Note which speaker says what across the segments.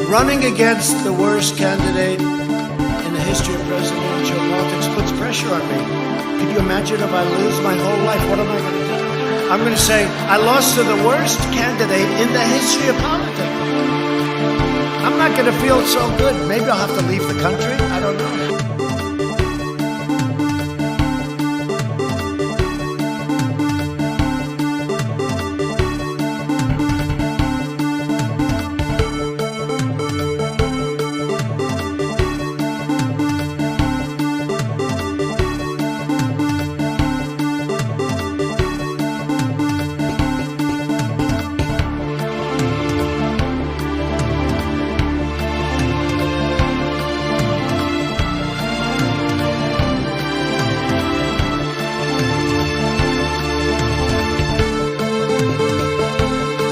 Speaker 1: Running against the worst candidate in the history of presidential politics puts pressure on me. Can you imagine if I lose my whole life? What am I going to do? I'm going to say, I lost to the worst candidate in the history of politics. I'm not going to feel so good. Maybe I'll have to leave the country. I don't know.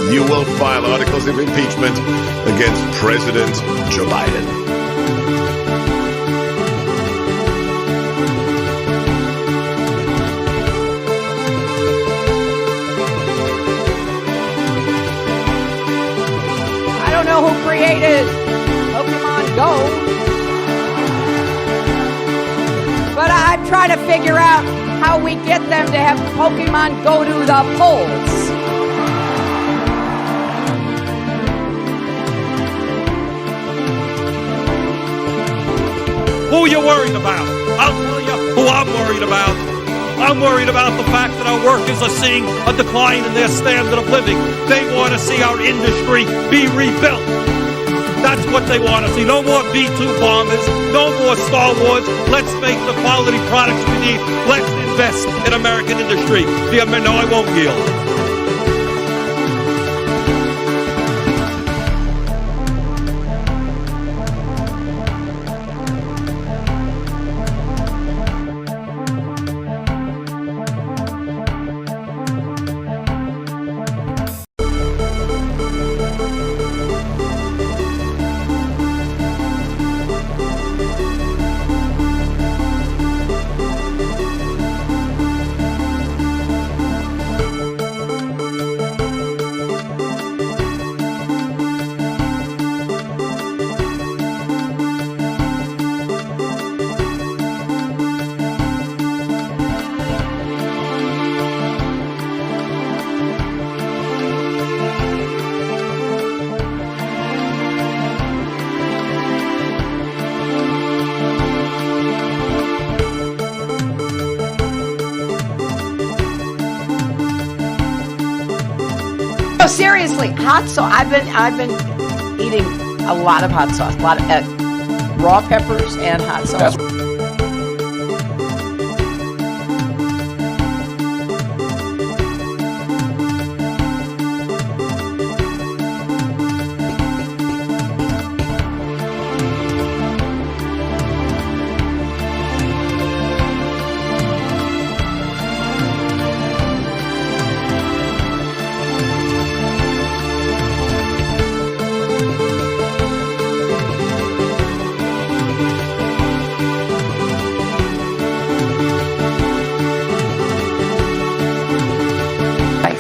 Speaker 2: You will file articles of impeachment against President Joe Biden.
Speaker 3: I don't know who created Pokemon Go, but I try to figure out how we get them to have Pokemon go to the polls.
Speaker 4: Who are you worried about? I'll tell you who I'm worried about. I'm worried about the fact that our workers are seeing a decline in their standard of living. They want to see our industry be rebuilt. That's what they want to see. No more B-2 bombers. No more Star Wars. Let's make the quality products we need. Let's invest in American industry. No, I won't yield.
Speaker 3: No, seriously, hot sauce. I've been eating a lot of hot sauce, a lot of raw peppers and hot sauce.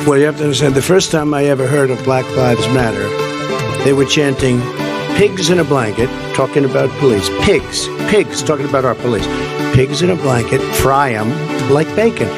Speaker 1: Well, you have to understand, the first time I ever heard of Black Lives Matter, they were chanting, pigs in a blanket, talking about police. Pigs, talking about our police. Pigs in a blanket, fry them like bacon.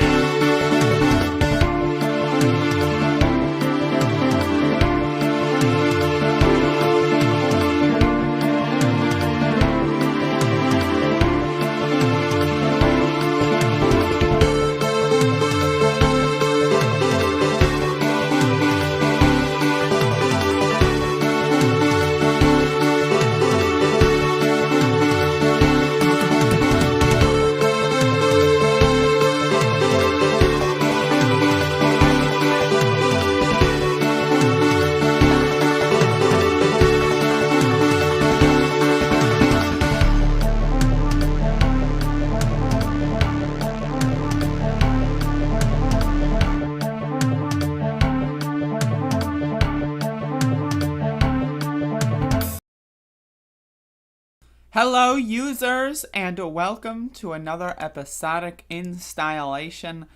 Speaker 5: Hello, users, and welcome to another episodic installation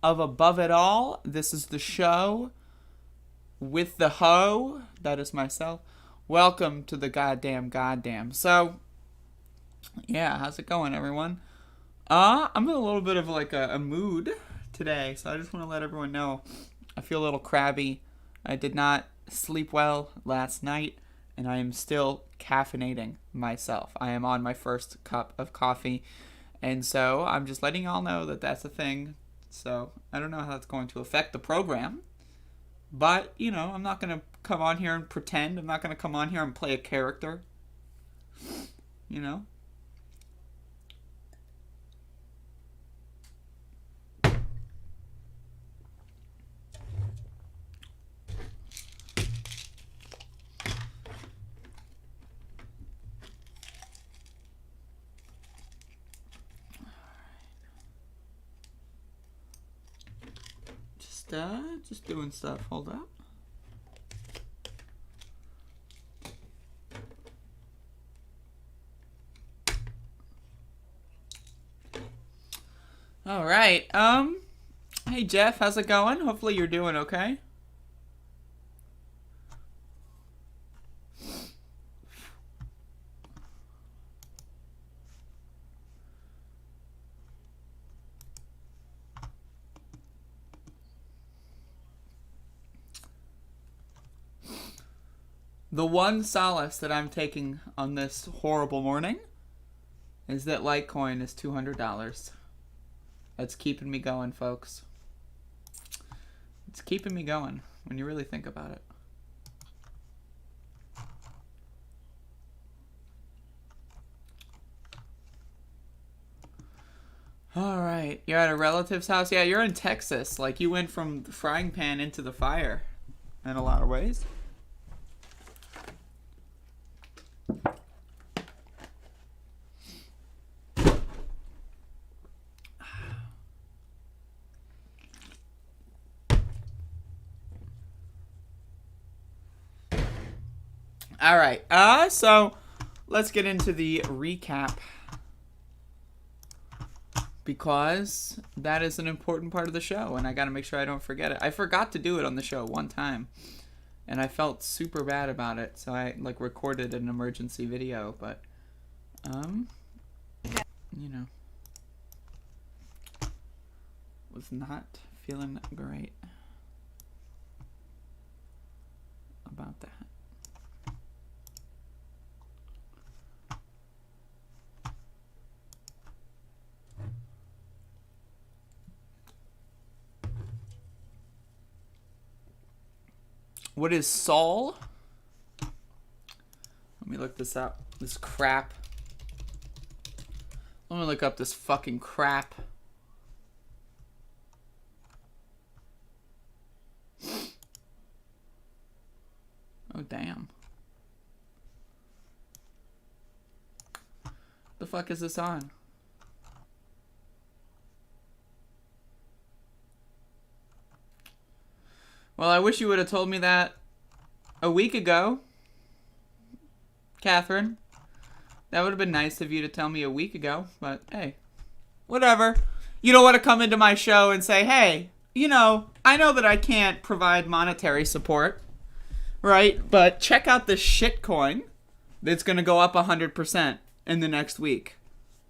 Speaker 5: of Above It All. This is the show with the ho. That is myself. Welcome to the goddamn. So, yeah, how's it going, everyone? I'm in a little bit of like a mood today, so I just want to let everyone know I feel a little crabby. I did not sleep well last night, and I am still caffeinating myself. I am on my first cup of coffee, and so I'm just letting y'all know that that's a thing. So I don't know how that's going to affect the program, but, you know, I'm not going to come on here and pretend. I'm not going to come on here and play a character, you know. Just doing stuff. Hold up. All right. Hey Jeff, how's it going? Hopefully you're doing okay. The one solace that I'm taking on this horrible morning is that Litecoin is $200. That's keeping me going, folks. It's keeping me going when you really think about it. All right, you're at a relative's house? Yeah, you're in Texas. Like, you went from the frying pan into the fire in a lot of ways. All right, so let's get into the recap, because that is an important part of the show, and I got to make sure I don't forget it. I forgot to do it on the show one time, and I felt super bad about it, so I like recorded an emergency video, but you know, was not feeling great about that. What is Sol? Let me look this up. This crap. Let me look up this fucking crap. Oh, damn. The fuck is this on? Well, I wish you would have told me that a week ago, Catherine. That would have been nice of you to tell me a week ago, but hey, whatever. You don't want to come into my show and say, hey, you know, I know that I can't provide monetary support, right? But check out this shit coin that's going to go up 100% in the next week.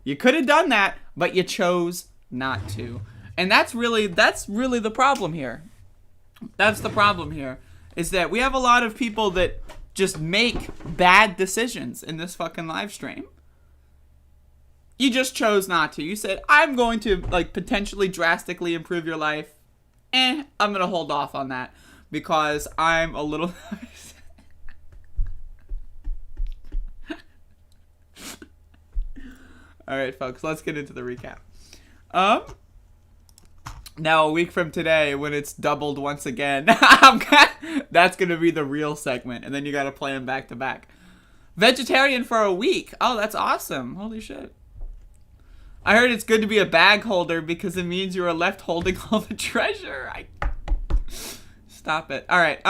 Speaker 5: You could have done that, but you chose not to. And that's really the problem here. That's the problem here, is that we have a lot of people that just make bad decisions in this fucking live stream. You just chose not to. You said, I'm going to like potentially drastically improve your life. I'm going to hold off on that because I'm a little... All right, folks, let's get into the recap. Now, a week from today, when it's doubled once again, that's going to be the real segment, and then you got to play them back to back. Vegetarian for a week. Oh, that's awesome. Holy shit. I heard it's good to be a bag holder because it means you are left holding all the treasure. Stop it. All right.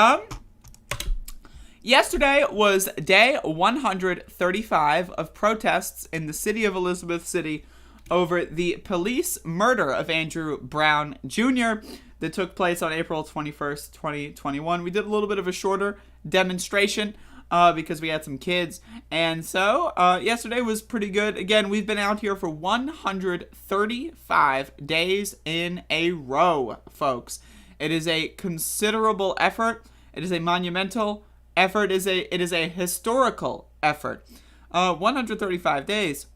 Speaker 5: Yesterday was day 135 of protests in the city of Elizabeth City over the police murder of Andrew Brown Jr. that took place on April 21st, 2021. We did a little bit of a shorter demonstration because we had some kids. And so yesterday was pretty good. Again, we've been out here for 135 days in a row, folks. It is a considerable effort. It is a monumental effort. It is a historical effort. 135 days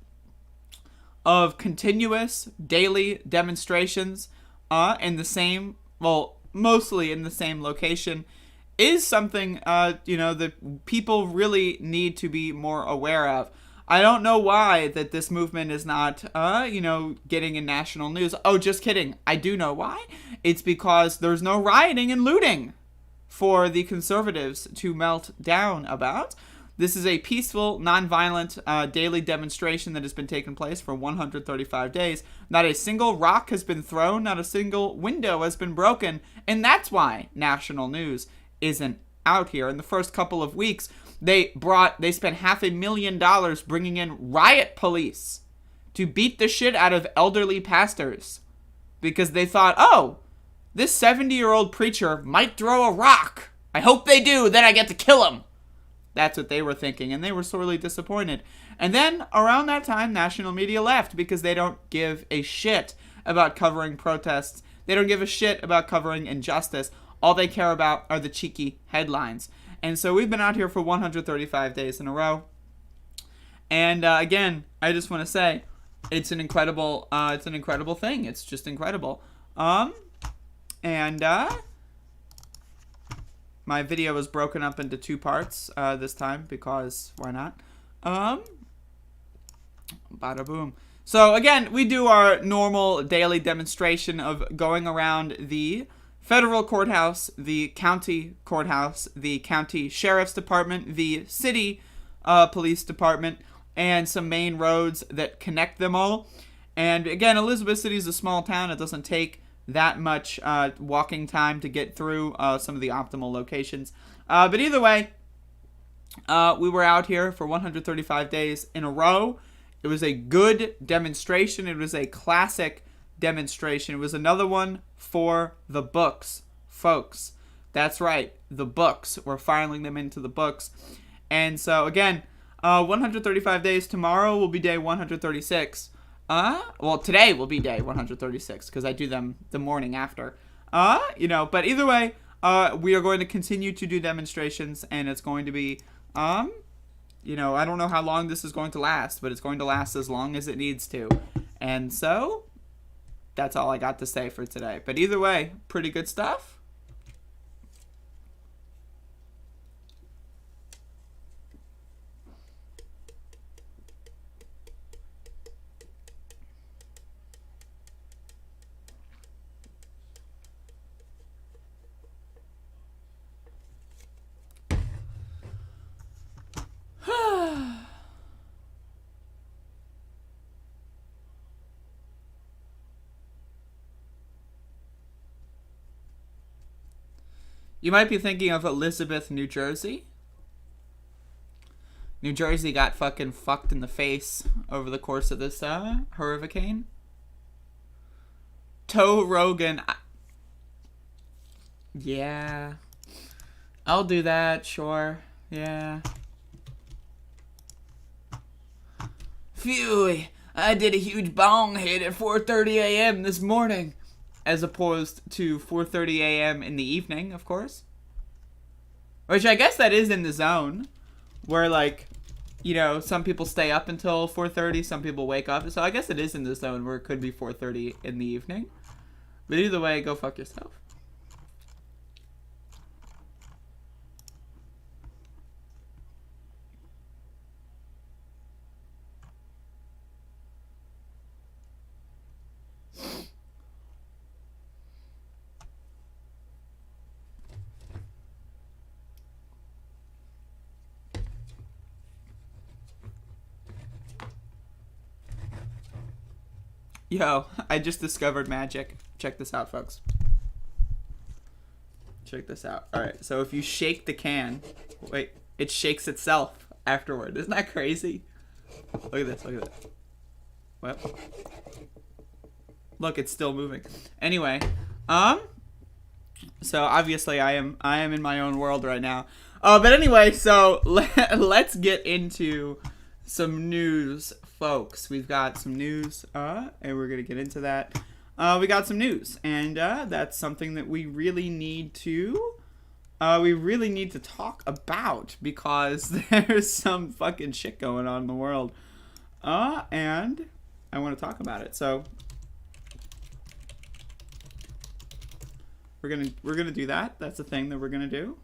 Speaker 5: of continuous daily demonstrations in the same, well, mostly in the same location is something, that people really need to be more aware of. I don't know why that this movement is not, getting in national news. Oh, just kidding. I do know why. It's because there's no rioting and looting for the conservatives to melt down about. This is a peaceful, nonviolent daily demonstration that has been taking place for 135 days. Not a single rock has been thrown, not a single window has been broken, and that's why national news isn't out here. In the first couple of weeks, they spent $500,000 bringing in riot police to beat the shit out of elderly pastors because they thought, oh, this 70-year-old preacher might throw a rock. I hope they do, then I get to kill him. That's what they were thinking, and they were sorely disappointed. And then, around that time, national media left because they don't give a shit about covering protests. They don't give a shit about covering injustice. All they care about are the cheeky headlines. And so we've been out here for 135 days in a row. And again, I just want to say, it's an incredible thing. It's just incredible. My video was broken up into two parts this time because why not? Bada boom. So again, we do our normal daily demonstration of going around the federal courthouse, the county courthouse, the county sheriff's department, the city police department, and some main roads that connect them all. And again, Elizabeth City is a small town. It doesn't take that much walking time to get through some of the optimal locations. But either way, we were out here for 135 days in a row. It was a good demonstration. It was a classic demonstration. It was another one for the books, folks. That's right, the books. We're filing them into the books. And so, again, 135 days. Tomorrow will be day 136. Well, today will be day 136 because I do them the morning after. But either way, we are going to continue to do demonstrations, and it's going to be, I don't know how long this is going to last, but it's going to last as long as it needs to. And so, that's all I got to say for today. But either way, pretty good stuff. You might be thinking of Elizabeth, New Jersey. New Jersey got fucking fucked in the face over the course of this hurricane. Toe Rogan. Yeah. I'll do that, sure. Yeah. Phew, I did a huge bong hit at 4:30 a.m. this morning. As opposed to 4:30 a.m. in the evening, of course. Which I guess that is in the zone. Where, some people stay up until 4:30, some people wake up. So I guess it is in the zone where it could be 4:30 in the evening. But either way, go fuck yourself. Yo, I just discovered magic. Check this out, folks. Check this out. Alright, so if you shake the can... Wait. it shakes itself afterward. Isn't that crazy? Look at this. Look at this. What? Look, it's still moving. Anyway, so obviously I am in my own world right now. But anyway, so let's get into some news, folks. We've got some news, and we're gonna get into that. We got some news, and that's something that we really need to talk about because there's some fucking shit going on in the world, and I want to talk about it. So we're gonna do that. That's the thing that we're gonna do.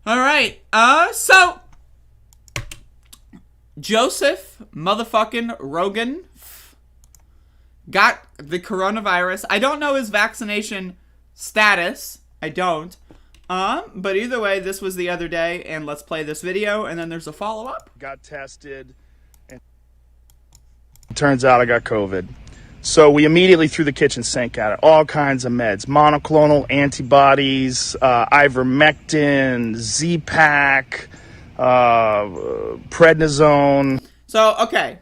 Speaker 5: All right. So Joseph motherfucking Rogan got the coronavirus. I don't know his vaccination status. I don't. But either way, this was the other day, and let's play this video, and then there's a follow-up.
Speaker 6: Got tested, and it turns out I got COVID. So we immediately threw the kitchen sink at it. All kinds of meds, monoclonal antibodies, ivermectin, Z-Pak, prednisone.
Speaker 5: So, okay.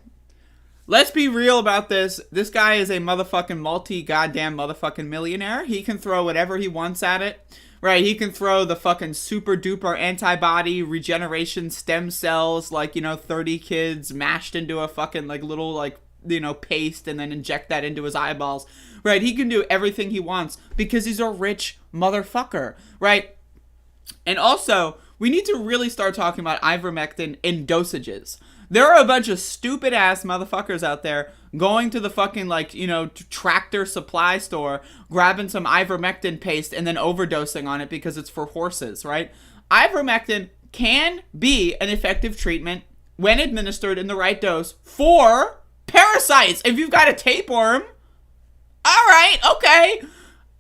Speaker 5: Let's be real about this. This guy is a motherfucking multi-goddamn motherfucking millionaire. He can throw whatever he wants at it. Right, he can throw the fucking super duper antibody regeneration stem cells, like, 30 kids mashed into a fucking, like, little, like, paste and then inject that into his eyeballs. Right, he can do everything he wants because he's a rich motherfucker. Right, and also, we need to really start talking about ivermectin in dosages. There are a bunch of stupid ass motherfuckers out there going to the fucking, like, tractor supply store, grabbing some ivermectin paste and then overdosing on it because it's for horses, right? Ivermectin can be an effective treatment when administered in the right dose for parasites. If you've got a tapeworm, all right, okay.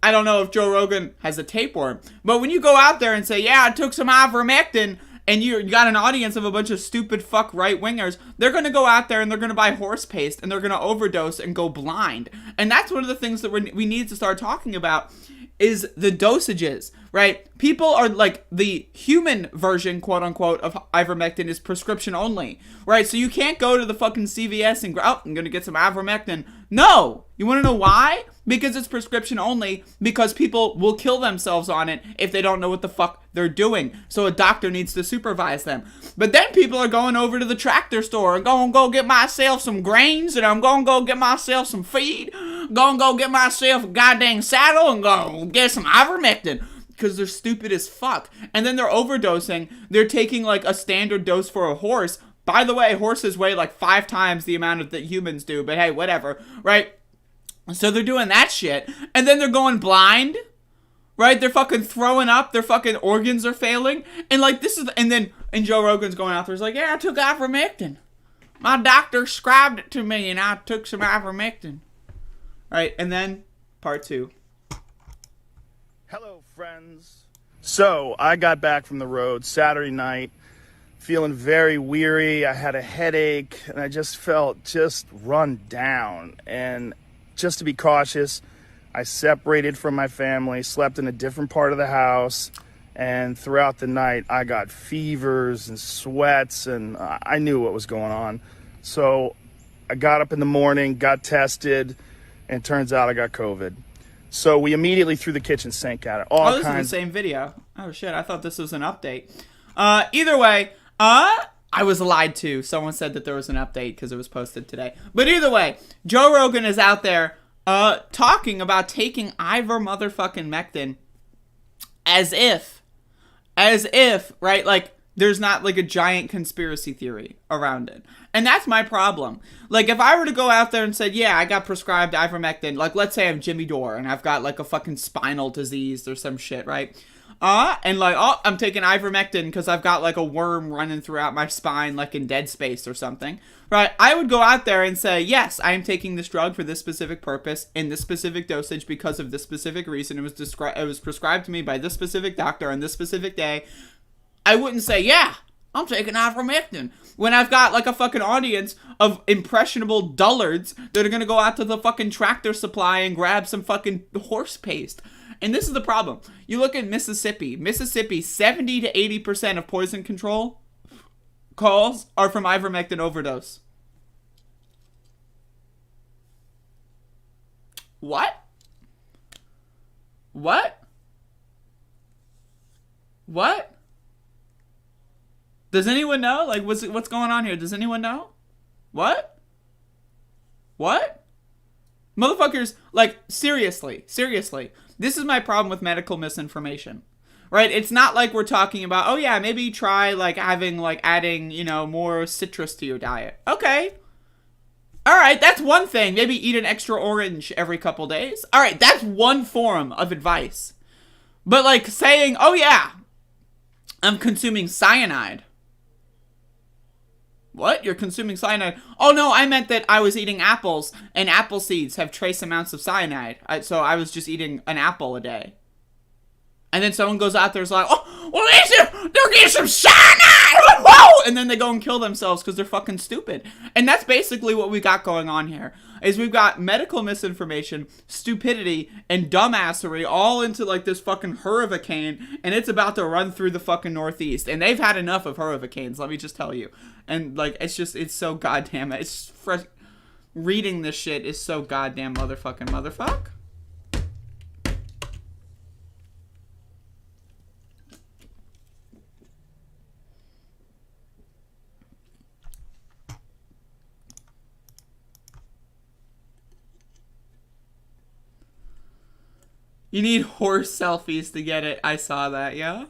Speaker 5: I don't know if Joe Rogan has a tapeworm, but when you go out there and say, yeah, I took some ivermectin, and you got an audience of a bunch of stupid fuck right-wingers, they're going to go out there and they're going to buy horse paste and they're going to overdose and go blind. And that's one of the things that we need to start talking about is the dosages, right? People are like, the human version, quote unquote, of ivermectin is prescription only, right? So you can't go to the fucking CVS and go, oh, I'm going to get some ivermectin. No! You want to know why? Because it's prescription only, because people will kill themselves on it if they don't know what the fuck they're doing. So a doctor needs to supervise them. But then people are going over to the tractor store and going to go get myself some grains, and I'm going to go get myself some feed, going to go get myself a goddamn saddle and go get some ivermectin. Because they're stupid as fuck. And then they're overdosing. They're taking like a standard dose for a horse. By the way, horses weigh like 5 times the amount that humans do. But hey, whatever, right? So they're doing that shit. And then they're going blind, right? They're fucking throwing up. Their fucking organs are failing. And like this is, and Joe Rogan's going out there. He's like, yeah, I took ivermectin. My doctor prescribed it to me and I took some ivermectin. Right? And then part 2.
Speaker 6: Hello, friends. So I got back from the road Saturday night, feeling very weary. I had a headache and I just felt just run down. And just to be cautious, I separated from my family, slept in a different part of the house, and throughout the night I got fevers and sweats, and I knew what was going on. So I got up in the morning, got tested, and turns out I got COVID. So we immediately threw the kitchen sink at it.
Speaker 5: This is the same video. Oh shit, I thought this was an update. Either way, I was lied to. Someone said that there was an update because it was posted today. But either way, Joe Rogan is out there talking about taking ivermectin as if, right, like there's not like a giant conspiracy theory around it. And that's my problem. Like if I were to go out there and say, yeah, I got prescribed ivermectin, like let's say I'm Jimmy Dore and I've got like a fucking spinal disease or some shit, right? And like, oh, I'm taking ivermectin because I've got like a worm running throughout my spine, like in Dead Space or something, right? I would go out there and say, yes, I am taking this drug for this specific purpose in this specific dosage because of this specific reason. It was prescribed to me by this specific doctor on this specific day. I wouldn't say, yeah, I'm taking ivermectin. When I've got like a fucking audience of impressionable dullards that are gonna go out to the fucking Tractor Supply and grab some fucking horse paste. And this is the problem. You look at Mississippi. Mississippi, 70 to 80% of poison control calls are from ivermectin overdose. What? What? What? Does anyone know? Like, what's going on here? Does anyone know? What? What? Motherfuckers, like, seriously. This is my problem with medical misinformation. Right? It's not like we're talking about, oh yeah, maybe try, like, adding, you know, more citrus to your diet. Okay. Alright, that's one thing. Maybe eat an extra orange every couple days. Alright, that's one form of advice. But, like, saying, oh yeah, I'm consuming cyanide. What? You're consuming cyanide? Oh no, I meant that I was eating apples, and apple seeds have trace amounts of cyanide. So I was just eating an apple a day. And then someone goes out there and is like, oh, well, they're getting some cyanide! Whoa! And then they go and kill themselves because they're fucking stupid. And that's basically what we got going on here. Is we've got medical misinformation, stupidity, and dumbassery all into like this fucking hurricane, and it's about to run through the fucking Northeast. And they've had enough of hurricanes, let me just tell you. And like, it's so goddamn, reading this shit is so goddamn motherfuck. You need horse selfies to get it. I saw that, yeah?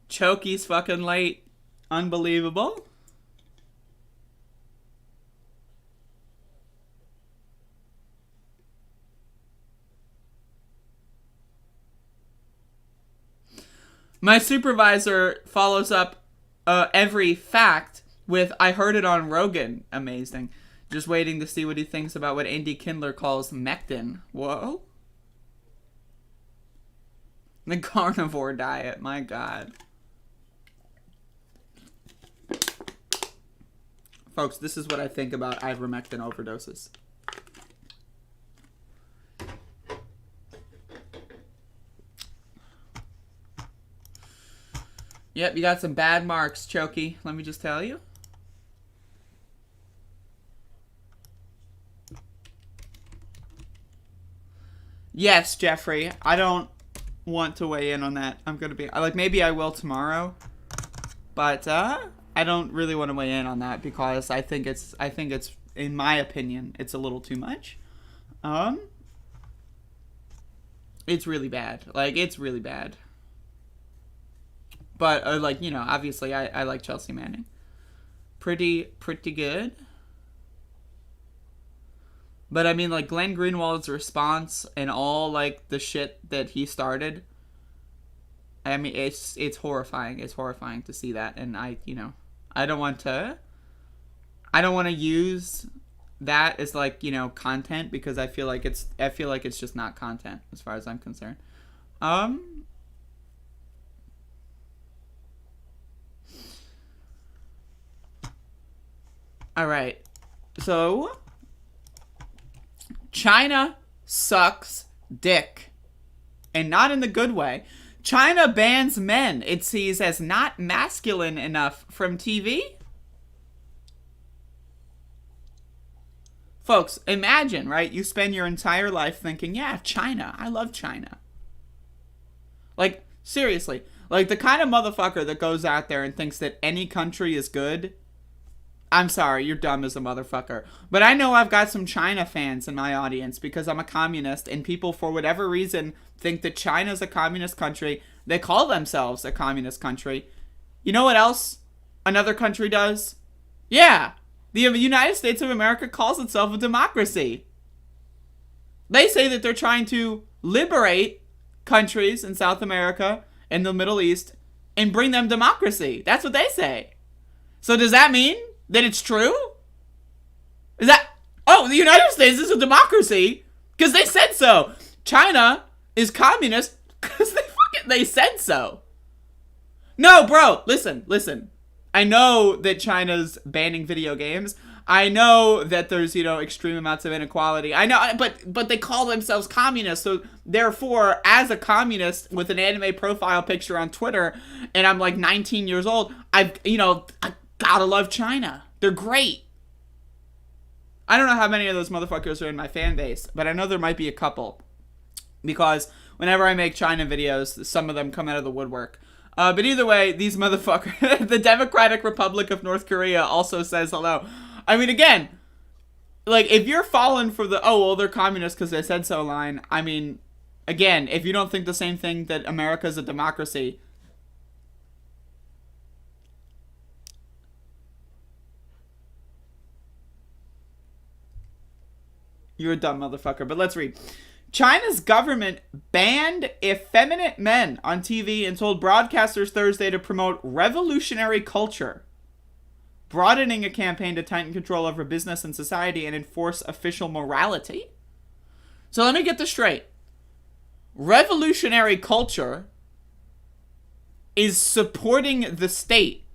Speaker 5: Chokey's fucking late. Unbelievable. My supervisor follows up every fact with, I heard it on Rogan. Amazing. Just waiting to see what he thinks about what Andy Kindler calls mectin. Whoa. The carnivore diet, my god. Folks, this is what I think about ivermectin overdoses. Yep, you got some bad marks, Chokey. Let me just tell you. Yes, Jeffrey. I don't want to weigh in on that. I'm gonna be like, maybe I will tomorrow, but I don't really want to weigh in on that because I think it's in my opinion it's a little too much. It's really bad. Like, it's really bad. But like, you know, obviously I like Chelsea Manning. Pretty good. But I mean, like, Glenn Greenwald's response and all, like, the shit that he started, I mean, it's horrifying. It's horrifying to see that. And I don't want to use that as, like, you know, content because I feel like it's just not content as far as I'm concerned. All right. So China sucks dick. And not in the good way. China bans men it sees as not masculine enough from TV. Folks, imagine, right? You spend your entire life thinking, yeah, China. I love China. Like, seriously. Like, the kind of motherfucker that goes out there and thinks that any country is good, I'm sorry, you're dumb as a motherfucker. But I know I've got some China fans in my audience because I'm a communist, and people, for whatever reason, think that China's a communist country. They call themselves a communist country. You know what else another country does? Yeah, the United States of America calls itself a democracy. They say that they're trying to liberate countries in South America and the Middle East and bring them democracy. That's what they say. So does that mean that it's true? Is that, oh, the United States is a democracy because they said so. China is communist because they They said so. No, bro, listen. I know that China's banning video games. I know that there's, extreme amounts of inequality. I know, but they call themselves communists. So therefore, as a communist with an anime profile picture on Twitter, and I'm like 19 years old, I gotta love China. They're great. I don't know how many of those motherfuckers are in my fan base, but I know there might be a couple. Because whenever I make China videos, some of them come out of the woodwork. But either way, these motherfuckers, the Democratic Republic of North Korea also says hello. I mean, again, like, if you're falling for the, they're communists because they said so line, I mean, again, if you don't think the same thing that America's a democracy, you're a dumb motherfucker. But let's read. China's government banned effeminate men on TV and told broadcasters Thursday to promote revolutionary culture, broadening a campaign to tighten control over business and society and enforce official morality. So let me get this straight. Revolutionary culture is supporting the state.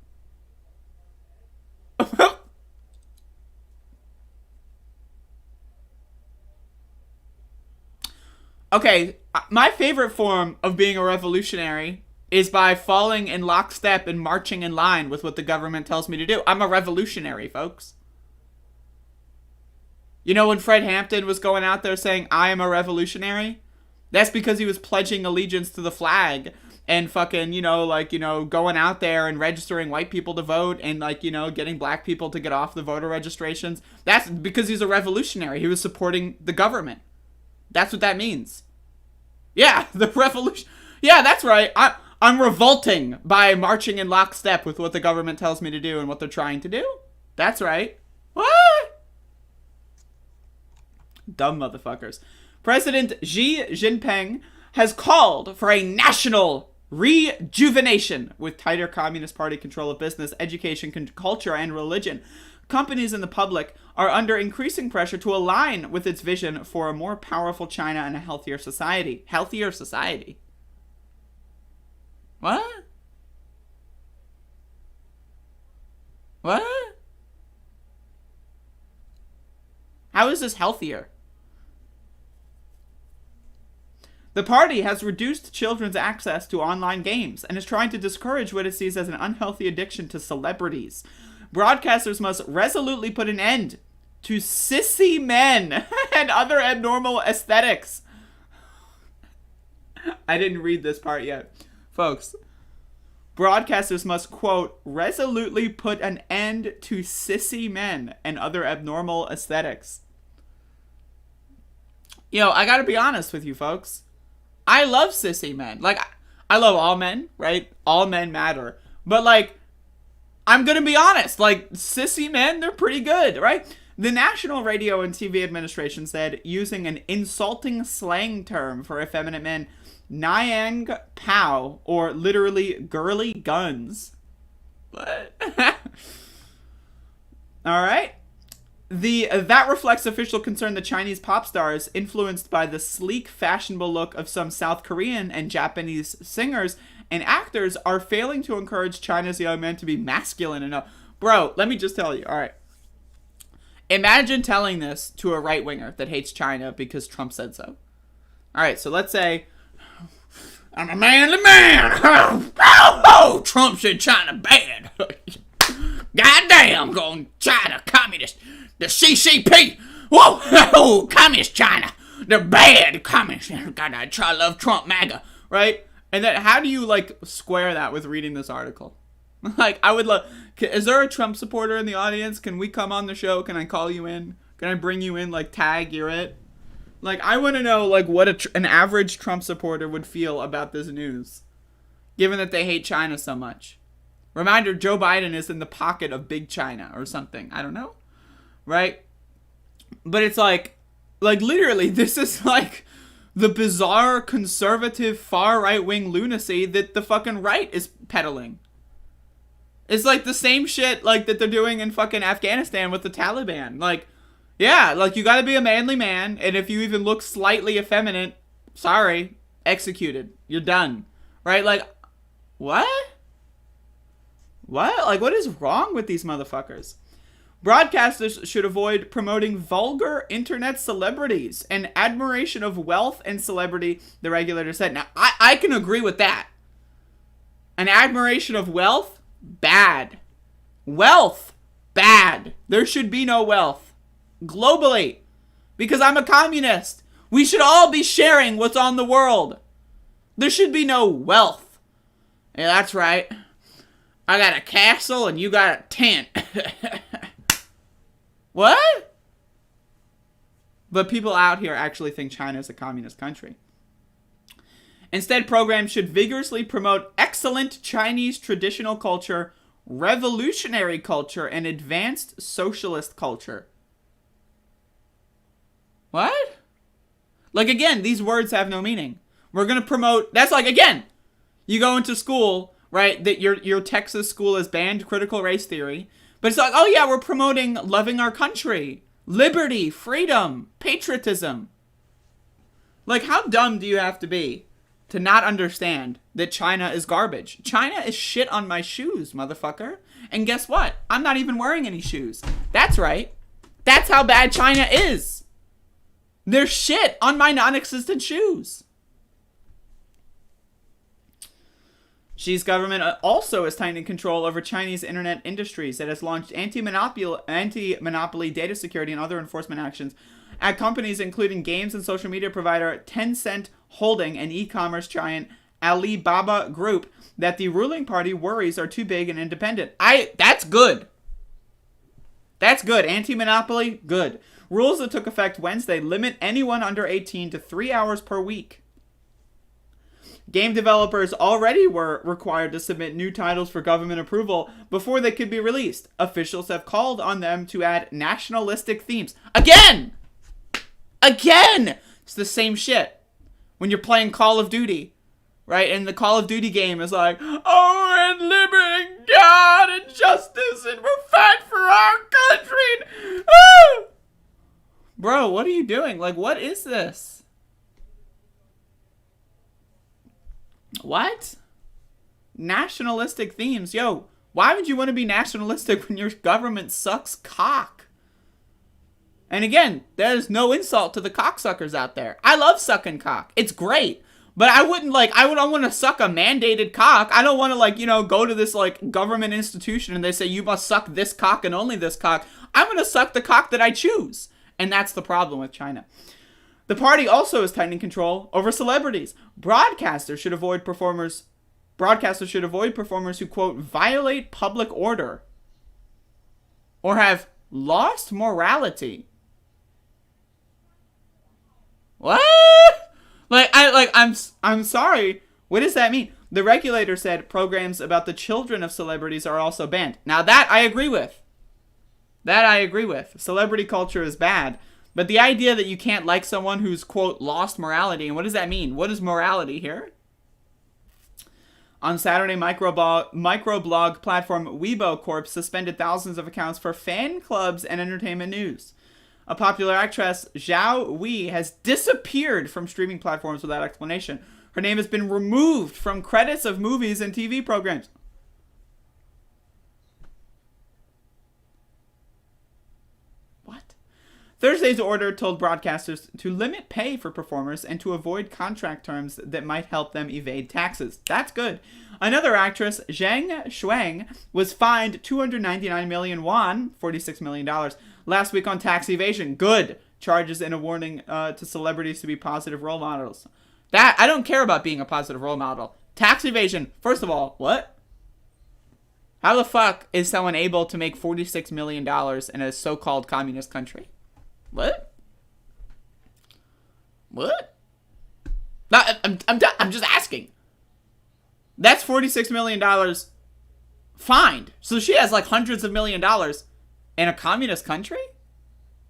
Speaker 5: Okay, my favorite form of being a revolutionary is by falling in lockstep and marching in line with what the government tells me to do. I'm a revolutionary, folks. You know when Fred Hampton was going out there saying, I am a revolutionary? That's because he was pledging allegiance to the flag and fucking, going out there and registering white people to vote and, getting black people to get off the voter registrations. That's because he's a revolutionary. He was supporting the government. That's what that means. Yeah, the revolution. Yeah, that's right. I'm revolting by marching in lockstep with what the government tells me to do and what they're trying to do. That's right. What? Dumb motherfuckers. President Xi Jinping has called for a national rejuvenation with tighter Communist Party control of business, education, culture, and religion. Companies and the public are under increasing pressure to align with its vision for a more powerful China and a healthier society. Healthier society? What? What? How is this healthier? The party has reduced children's access to online games and is trying to discourage what it sees as an unhealthy addiction to celebrities. Broadcasters must resolutely put an end to sissy men and other abnormal aesthetics. I didn't read this part yet. Folks, broadcasters must, quote, resolutely put an end to sissy men and other abnormal aesthetics. I gotta be honest with you, folks. I love sissy men. Like, I love all men, right? All men matter. But, I'm gonna be honest, sissy men, they're pretty good, right? The National Radio and TV Administration said, using an insulting slang term for effeminate men, Nyang Pow, or literally girly guns. What? Alright. That reflects official concern that Chinese pop stars, influenced by the sleek, fashionable look of some South Korean and Japanese singers and actors, are failing to encourage China's young men to be masculine enough. Bro, let me just tell you, alright. Imagine telling this to a right-winger that hates China because Trump said so. Alright, so let's say, I'm a manly man. Oh, Trump said China bad. Goddamn, going China, communist. The CCP. Whoa, oh, communist China. They're bad, communist. God, I love Trump, MAGA, right? And then how do you, square that with reading this article? I would love... Is there a Trump supporter in the audience? Can we come on the show? Can I call you in? Can I bring you in, tag, you're it? I want to know, what an average Trump supporter would feel about this news, given that they hate China so much. Reminder, Joe Biden is in the pocket of big China or something. I don't know. Right? But it's literally, this is the bizarre, conservative, far right-wing lunacy that the fucking right is peddling. It's the same shit, that they're doing in fucking Afghanistan with the Taliban. You gotta be a manly man, and if you even look slightly effeminate, sorry, executed. You're done. Right? Like, what? What? Like, what is wrong with these motherfuckers? Broadcasters should avoid promoting vulgar internet celebrities and admiration of wealth and celebrity, the regulator said. Now, I can agree with that. An admiration of wealth? Bad. Wealth? Bad. There should be no wealth. Globally. Because I'm a communist. We should all be sharing what's on the world. There should be no wealth. Yeah, that's right. I got a castle and you got a tent. What? But people out here actually think China is a communist country. Instead, programs should vigorously promote excellent Chinese traditional culture, revolutionary culture, and advanced socialist culture. What? Like, again, these words have no meaning. We're going to promote... That's like, again, you go into school, right, that your Texas school has banned critical race theory, but it's like, oh yeah, we're promoting loving our country, liberty, freedom, patriotism. Like, how dumb do you have to be to not understand that China is garbage? China is shit on my shoes, motherfucker. And guess what? I'm not even wearing any shoes. That's right. That's how bad China is. There's shit on my non-existent shoes. Xi's government also is tightening control over Chinese internet industries. It has launched anti-monopoly data security and other enforcement actions at companies including games and social media provider Tencent Holding and e-commerce giant Alibaba Group that the ruling party worries are too big and independent. That's good. That's good. Anti-monopoly, good. Rules that took effect Wednesday limit anyone under 18 to 3 hours per week. Game developers already were required to submit new titles for government approval before they could be released. Officials have called on them to add nationalistic themes. Again! It's the same shit. When you're playing Call of Duty, right? And the Call of Duty game is like, oh, and liberty, and God, and justice, and we're fighting for our country. Ah! Bro, what are you doing? Like, what is this? What? Nationalistic themes. Yo, why would you want to be nationalistic when your government sucks cock? And again, there's no insult to the cocksuckers out there. I love sucking cock. It's great. But I wouldn't want to suck a mandated cock. I don't want to go to this government institution and they say you must suck this cock and only this cock. I'm going to suck the cock that I choose. And that's the problem with China. The party also is tightening control over celebrities. Broadcasters should avoid performers who, quote, violate public order or have lost morality. What? I'm sorry. What does that mean? The regulator said programs about the children of celebrities are also banned. Now that I agree with. Celebrity culture is bad. But the idea that you can't like someone who's, quote, lost morality, and what does that mean? What is morality here? On Saturday, microblog platform Weibo Corp suspended thousands of accounts for fan clubs and entertainment news. A popular actress, Zhao Wei, has disappeared from streaming platforms without explanation. Her name has been removed from credits of movies and TV programs. Thursday's order told broadcasters to limit pay for performers and to avoid contract terms that might help them evade taxes. That's good. Another actress, Zhang Shuang, was fined 299 million won, $46 million, last week on tax evasion. Good. Charges and a warning to celebrities to be positive role models. That, I don't care about being a positive role model. Tax evasion, first of all, what? How the fuck is someone able to make $46 million in a so-called communist country? What? No, I'm just asking. That's $46 million fined. So she has hundreds of $1 million in a communist country?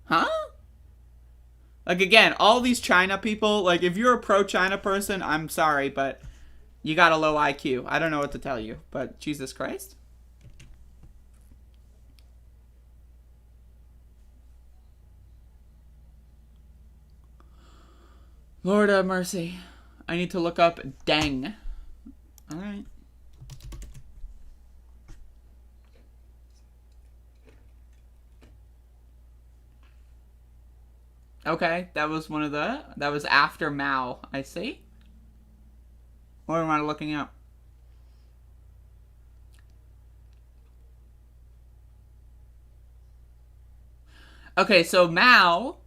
Speaker 5: Huh? Again, all these China people, if you're a pro-China person, I'm sorry, but you got a low IQ. I don't know what to tell you, but Jesus Christ. Lord have mercy. I need to look up Deng. All right. Okay, that was that was after Mao, I see. What am I looking up? Okay, so Mao,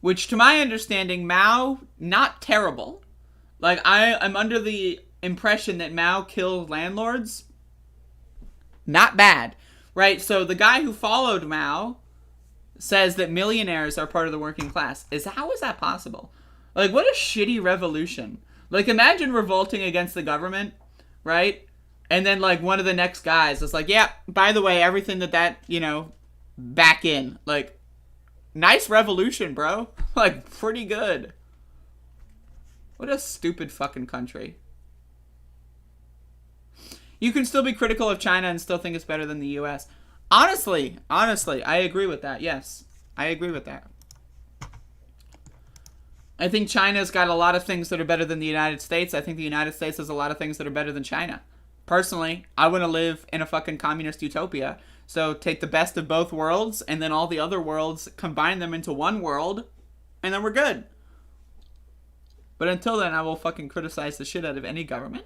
Speaker 5: which to my understanding, Mao, not terrible. Like, I'm under the impression that Mao killed landlords. Not bad, right? So the guy who followed Mao says that millionaires are part of the working class. How is that possible? Like, what a shitty revolution. Like, imagine revolting against the government, right? And then, like, one of the next guys is like, yeah, by the way, everything back in. Like, nice revolution, bro. Like, pretty good. What a stupid fucking country. You can still be critical of China and still think it's better than the U.S. Honestly, I agree with that. Yes, I agree with that. I think China's got a lot of things that are better than the United States. I think the United States has a lot of things that are better than China. Personally, I want to live in a fucking communist utopia. So take the best of both worlds and then all the other worlds, combine them into one world, and then we're good. But until then, I will fucking criticize the shit out of any government.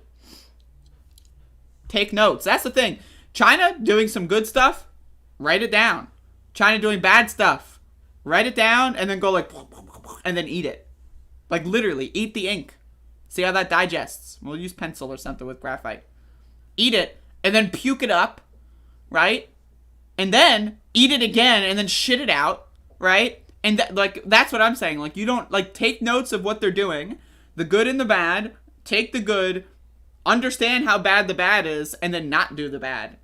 Speaker 5: Take notes. That's the thing. China doing some good stuff, write it down. China doing bad stuff, write it down and then go like, and then eat it. Like literally, eat the ink. See how that digests. We'll use pencil or something with graphite. Eat it and then puke it up, right? And then eat it again and then shit it out, right? And that's what I'm saying. Like, you don't, like, take notes of what they're doing, the good and the bad, take the good, understand how bad the bad is, and then not do the bad.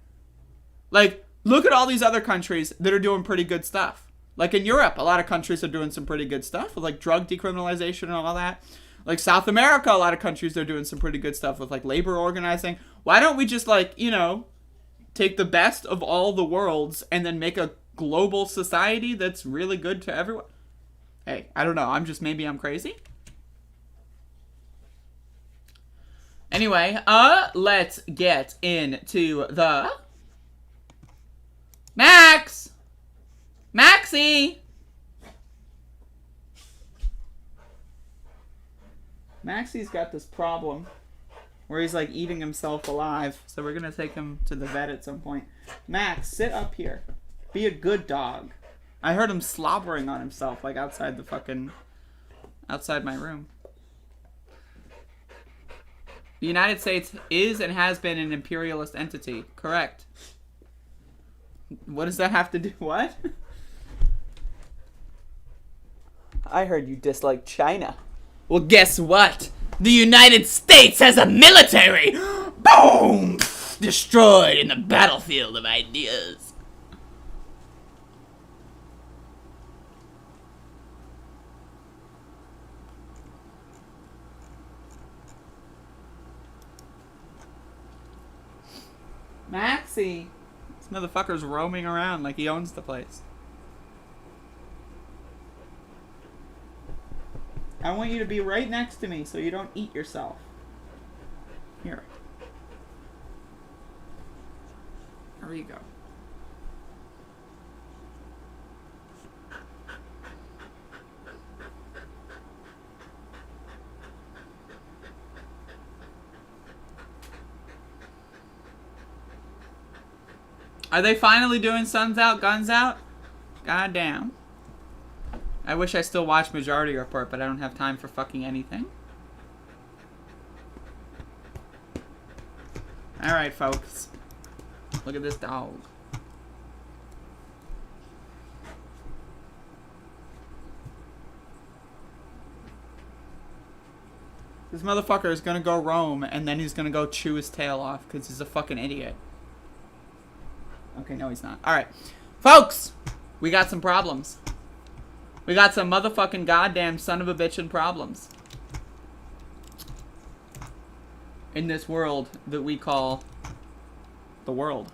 Speaker 5: Like, look at all these other countries that are doing pretty good stuff. Like in Europe, a lot of countries are doing some pretty good stuff with like drug decriminalization and all that. Like South America, a lot of countries are doing some pretty good stuff with like labor organizing. Why don't we just like, take the best of all the worlds and then make a global society that's really good to everyone? Hey, I don't know. Maybe I'm crazy. Anyway, let's get into the Maxie! Maxie's got this problem where he's like eating himself alive, so we're gonna take him to the vet at some point. Max, sit up here. Be a good dog. I heard him slobbering on himself, like outside my room. The United States is and has been an imperialist entity. Correct. What does that have to do? What? I heard you dislike China. Well, guess what? The United States has a military! Boom! Destroyed in the battlefield of ideas. Maxie! This motherfucker's roaming around like he owns the place. I want you to be right next to me so you don't eat yourself. Here. There you go. Are they finally doing Suns Out, Guns Out? Goddamn. I wish I still watched Majority Report, but I don't have time for fucking anything. Alright, folks. Look at this dog. This motherfucker is gonna go roam, and then he's gonna go chew his tail off, because he's a fucking idiot. Okay, no he's not. Alright. Folks! We got some problems. We got some motherfucking goddamn son of a bitchin' problems. In this world that we call the world.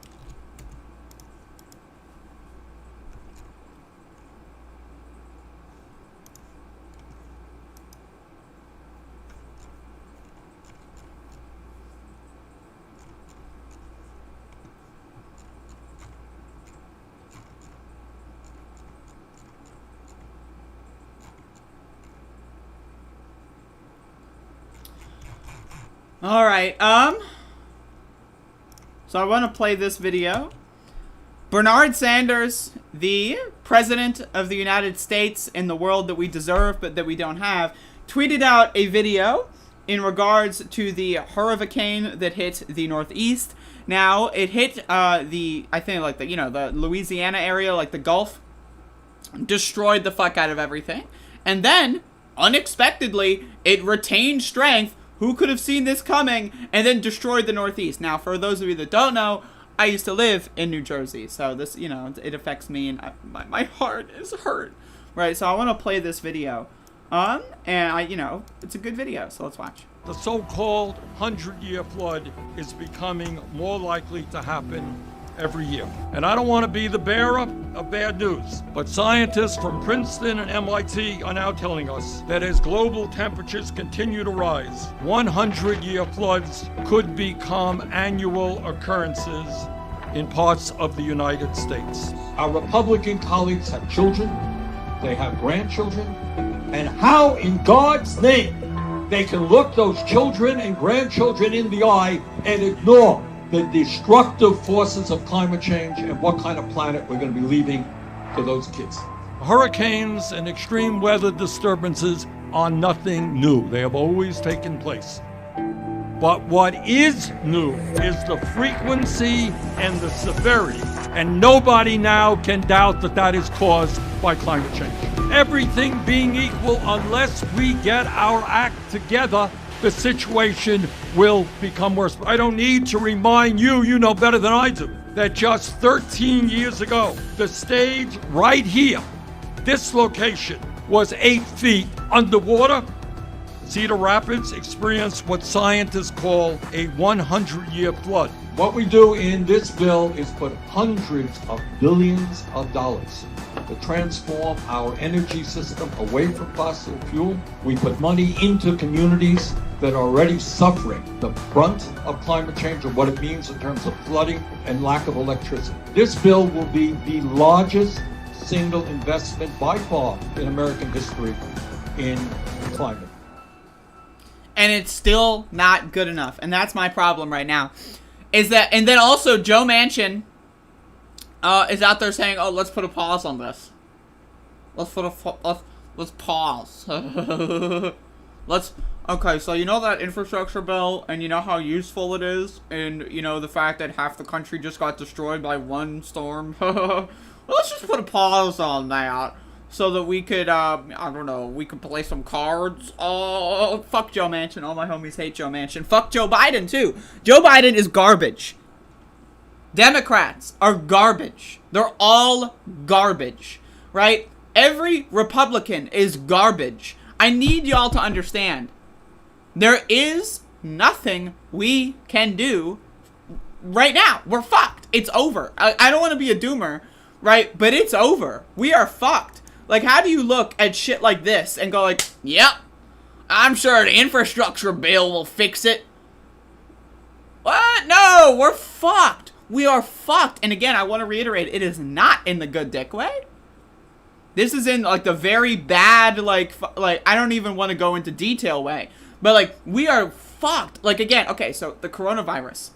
Speaker 5: All right. So I want to play this video. Bernard Sanders, the president of the United States in the world that we deserve but that we don't have, tweeted out a video in regards to the hurricane that hit the Northeast. Now, it hit the Louisiana area, like the Gulf, destroyed the fuck out of everything. And then, unexpectedly, it retained strength. Who could have seen this coming? And then destroyed the Northeast. Now, for those of you that don't know, I used to live in New Jersey. So this, it affects me, and my heart is hurt. Right, so I want to play this video. It's a good video, so let's watch.
Speaker 4: The so-called 100-year flood is becoming more likely to happen every year. And I don't want to be the bearer of bad news, but scientists from Princeton and MIT are now telling us that as global temperatures continue to rise, 100-year floods could become annual occurrences in parts of the United States.
Speaker 7: Our Republican colleagues have children, they have grandchildren, and how in God's name they can look those children and grandchildren in the eye and ignore the destructive forces of climate change and what kind of planet we're going to be leaving to those kids.
Speaker 4: Hurricanes and extreme weather disturbances are nothing new. They have always taken place. But what is new is the frequency and the severity. And nobody now can doubt that that is caused by climate change. Everything being equal, unless we get our act together, the situation will become worse. I don't need to remind you, you know better than I do, that just 13 years ago, the stage right here, this location, was 8 feet underwater. Cedar Rapids experienced what scientists call a 100-year flood.
Speaker 7: What we do in this bill is put hundreds of billions of dollars to transform our energy system away from fossil fuel. We put money into communities that are already suffering the brunt of climate change and what it means in terms of flooding and lack of electricity. This bill will be the largest single investment by far in American history in climate.
Speaker 5: And it's still not good enough. And that's my problem right now. And then also Joe Manchin is out there saying, "Oh, let's put a pause on this. Let's pause. Okay, so you know that infrastructure bill, and you know how useful it is, and you know the fact that half the country just got destroyed by one storm. Let's just put a pause on that, so that we could, we could play some cards. Oh, fuck Joe Manchin. All my homies hate Joe Manchin. Fuck Joe Biden, too. Joe Biden is garbage. Democrats are garbage. They're all garbage, right? Every Republican is garbage. I need y'all to understand. There is nothing we can do right now. We're fucked. It's over. I don't want to be a doomer, right? But it's over. We are fucked. Like, how do you look at shit like this and go like, yep, I'm sure the infrastructure bill will fix it? What? No, we're fucked. We are fucked. And again, I want to reiterate, it is not in the good dick way. This is in, like, the very bad, like I don't even want to go into detail way. But, like, we are fucked. Like, again, okay, so the coronavirus,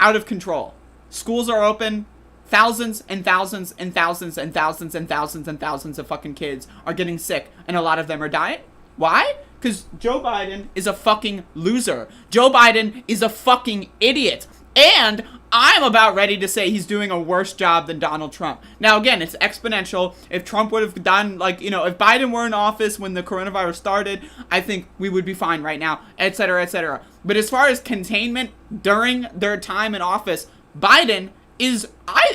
Speaker 5: out of control. Schools are open. Thousands and thousands and thousands and thousands and thousands and thousands of fucking kids are getting sick, and a lot of them are dying. Why? Because Joe Biden is a fucking loser. Joe Biden is a fucking idiot. And I'm about ready to say he's doing a worse job than Donald Trump. Now, again, it's exponential. If Trump would have done, like, if Biden were in office when the coronavirus started, I think we would be fine right now, etc., etc. But as far as containment during their time in office, Biden is,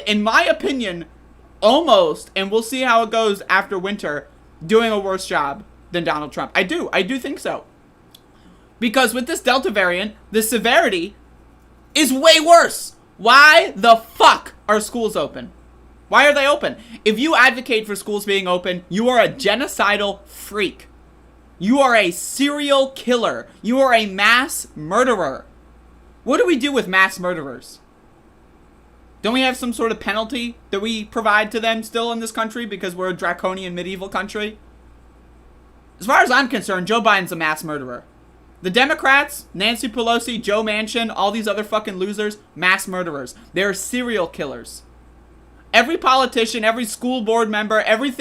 Speaker 5: in my opinion, almost, and we'll see how it goes after winter, doing a worse job than Donald Trump. I do think so. Because with this Delta variant, the severity is way worse. Why the fuck are schools open? Why are they open? If you advocate for schools being open, you are a genocidal freak. You are a serial killer. You are a mass murderer. What do we do with mass murderers? Don't we have some sort of penalty that we provide to them still in this country because we're a draconian medieval country? As far as I'm concerned, Joe Biden's a mass murderer. The Democrats, Nancy Pelosi, Joe Manchin, all these other fucking losers, mass murderers. They're serial killers. Every politician, every school board member, every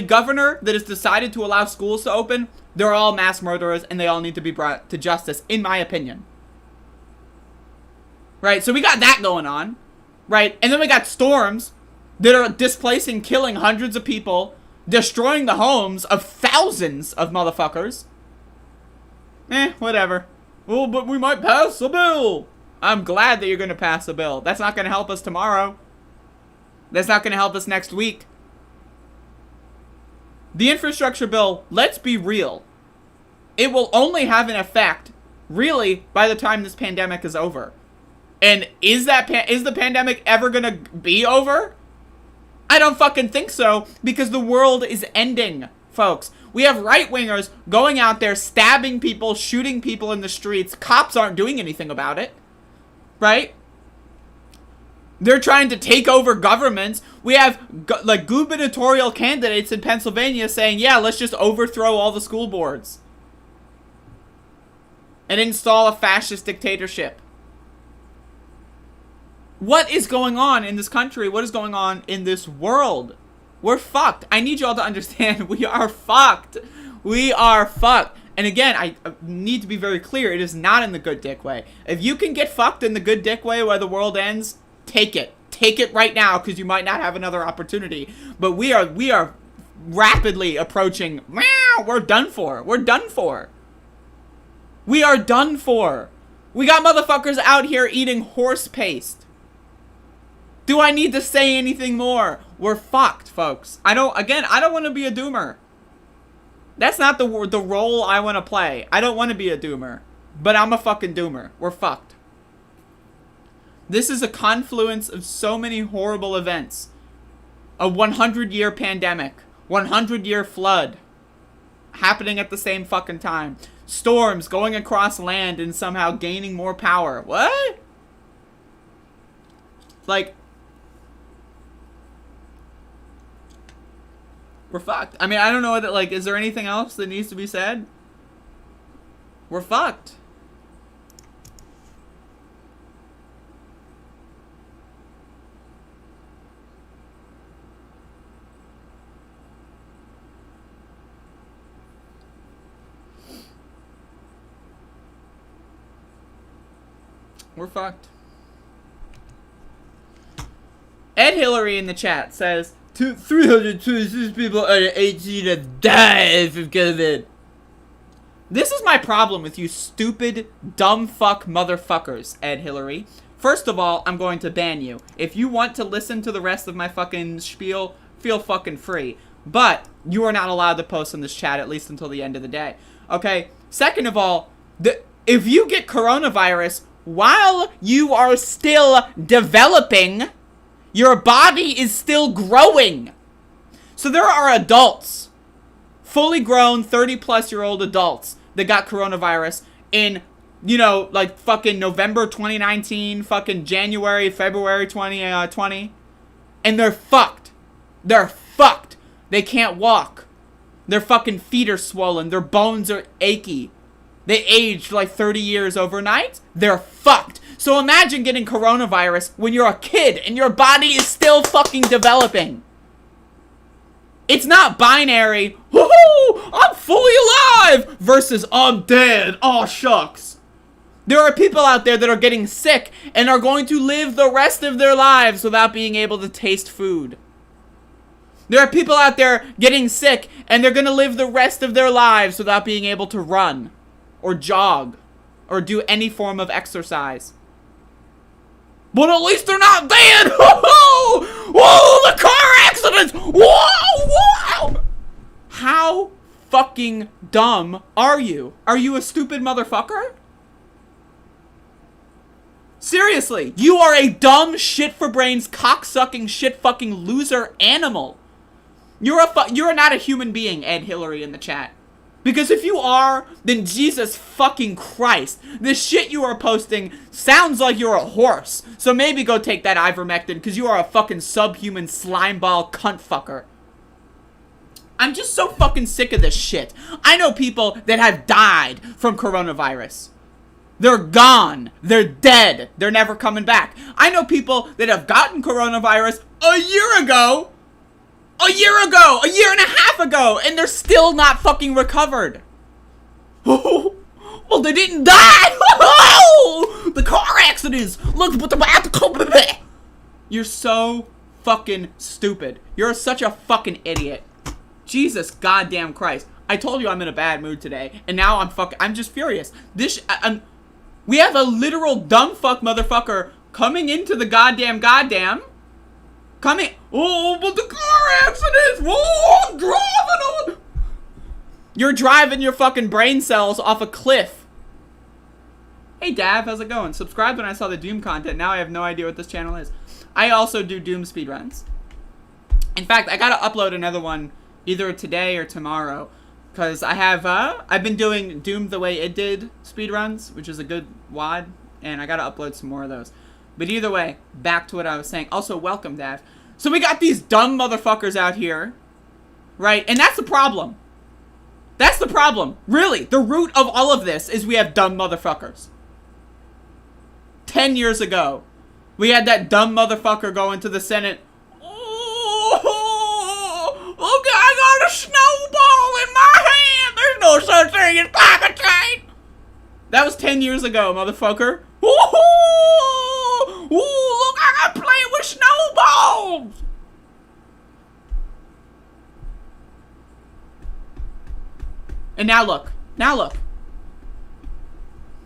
Speaker 5: governor that has decided to allow schools to open, they're all mass murderers and they all need to be brought to justice, in my opinion. Right, so we got that going on. Right, and then we got storms that are displacing, killing hundreds of people, destroying the homes of thousands of motherfuckers. Whatever. Well, but we might pass a bill. I'm glad that you're going to pass a bill. That's not going to help us tomorrow. That's not going to help us next week. The infrastructure bill, let's be real. It will only have an effect, really, by the time this pandemic is over. And is the pandemic ever going to be over? I don't fucking think so, because the world is ending, folks. We have right-wingers going out there, stabbing people, shooting people in the streets. Cops aren't doing anything about it, right? They're trying to take over governments. We have, like, gubernatorial candidates in Pennsylvania saying, yeah, let's just overthrow all the school boards and install a fascist dictatorship. What is going on in this country? What is going on in this world? We're fucked. I need you all to understand, we are fucked. We are fucked. And again, I need to be very clear, it is not in the good dick way. If you can get fucked in the good dick way where the world ends, take it. Take it right now, because you might not have another opportunity. But we are rapidly approaching, we're done for. We're done for. We are done for. We got motherfuckers out here eating horse paste. Do I need to say anything more? We're fucked, folks. I don't want to be a doomer. That's not the role I want to play. I don't want to be a doomer. But I'm a fucking doomer. We're fucked. This is a confluence of so many horrible events. A 100-year pandemic. 100-year flood. Happening at the same fucking time. Storms going across land and somehow gaining more power. What? Like, we're fucked. I mean, I don't know that, like, is there anything else that needs to be said? We're fucked. We're fucked. Ed Hillary in the chat says, 326 people under 18 have died from COVID. This is my problem with you stupid, dumb fuck motherfuckers, Ed Hillary. First of all, I'm going to ban you. If you want to listen to the rest of my fucking spiel, feel fucking free. But you are not allowed to post in this chat, at least until the end of the day. Okay? Second of all, if you get coronavirus while you are still developing, your body is still growing. So there are adults, fully grown 30-plus-year-old adults that got coronavirus in, you know, like fucking November 2019, fucking January, February 2020. And they're fucked. They're fucked. They can't walk. Their fucking feet are swollen. Their bones are achy. They aged like 30 years overnight. They're fucked. So imagine getting coronavirus when you're a kid and your body is still fucking developing. It's not binary, woohoo, I'm fully alive, versus I'm dead, aw shucks. There are people out there that are getting sick and are going to live the rest of their lives without being able to taste food. There are people out there getting sick and they're going to live the rest of their lives without being able to run or jog or do any form of exercise. But at least they're not dead! Whoa! Whoa! The car accidents! Whoa! Whoa! How fucking dumb are you? Are you a stupid motherfucker? Seriously, you are a dumb shit for brains, cocksucking, shit fucking loser animal. You're not a human being, Ed Hillary in the chat. Because if you are, then Jesus fucking Christ. This shit you are posting sounds like you're a horse. So maybe go take that ivermectin because you are a fucking subhuman slimeball cunt fucker. I'm just so fucking sick of this shit. I know people that have died from coronavirus. They're gone. They're dead. They're never coming back. I know people that have gotten coronavirus a year ago, a year and a half ago, and they're still not fucking recovered. Well, they didn't die. The car accidents. Look what the... You're so fucking stupid. You're such a fucking idiot. Jesus goddamn Christ. I told you I'm in a bad mood today, and now I'm just furious. We have a literal dumb fuck motherfucker coming into the goddamn. Oh, but the car accidents. Whoa, I'm driving on. You're driving your fucking brain cells off a cliff. Hey, Dav, how's it going? Subscribed when I saw the Doom content. Now I have no idea what this channel is. I also do Doom speedruns. In fact, I gotta upload another one either today or tomorrow. Because I've been doing Doom the way it did speedruns, which is a good wad, and I gotta upload some more of those. But either way, back to what I was saying. Also, welcome, Dav. So we got these dumb motherfuckers out here, right? And that's the problem. That's the problem. Really, the root of all of this is we have dumb motherfuckers. 10 years ago, we had that dumb motherfucker go into the Senate. Look, I got a snowball in my hand. There's no such thing as climate change. That was 10 years ago, motherfucker. Ooh, look, I got playing with snowballs. And now look.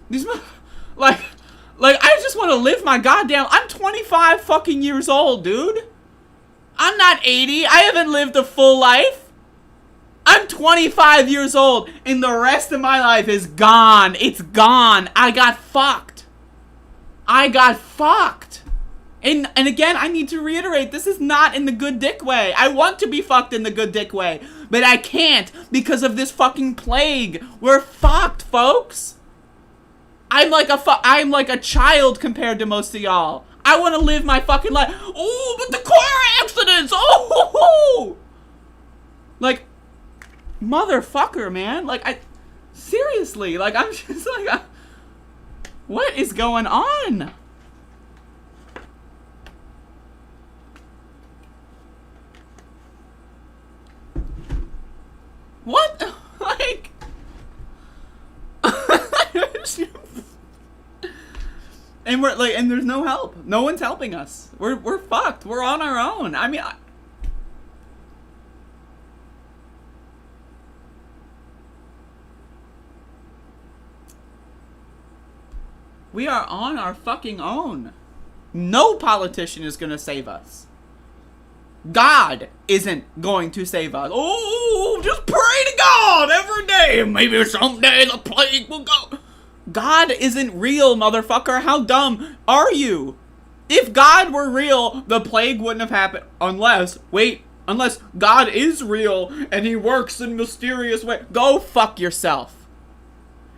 Speaker 5: These like I just want to live my goddamn. I'm 25 fucking years old, dude. I'm not 80. I haven't lived a full life. I'm 25 years old, and the rest of my life is gone. It's gone. I got fucked. And again, I need to reiterate, this is not in the good dick way. I want to be fucked in the good dick way, but I can't because of this fucking plague. We're fucked, folks. I'm like a child compared to most of y'all. I want to live my fucking life. Oh, but the car accidents. Oh, like, motherfucker, man. Like, seriously, like, I'm just like, what is going on? What? Like, and we're like, and there's no help. No one's helping us. We're fucked. We're on our own. I mean, we are on our fucking own. No politician is gonna save us. God isn't going to save us. Oh, just pray to God every day. Maybe someday the plague will go. God isn't real, motherfucker. How dumb are you? If God were real, the plague wouldn't have happened. Unless God is real and he works in mysterious ways. Go fuck yourself.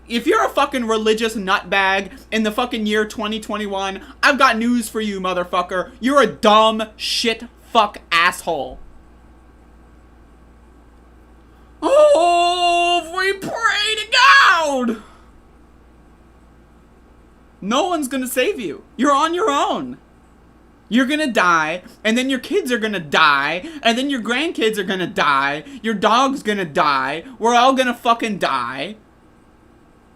Speaker 5: If you're a fucking religious nutbag in the fucking year 2021, I've got news for you, motherfucker. You're a dumb shit fuck asshole. Oh, if we pray to God. No one's gonna save you. You're on your own. You're gonna die, and then your kids are gonna die, and then your grandkids are gonna die, your dog's gonna die, we're all gonna fucking die.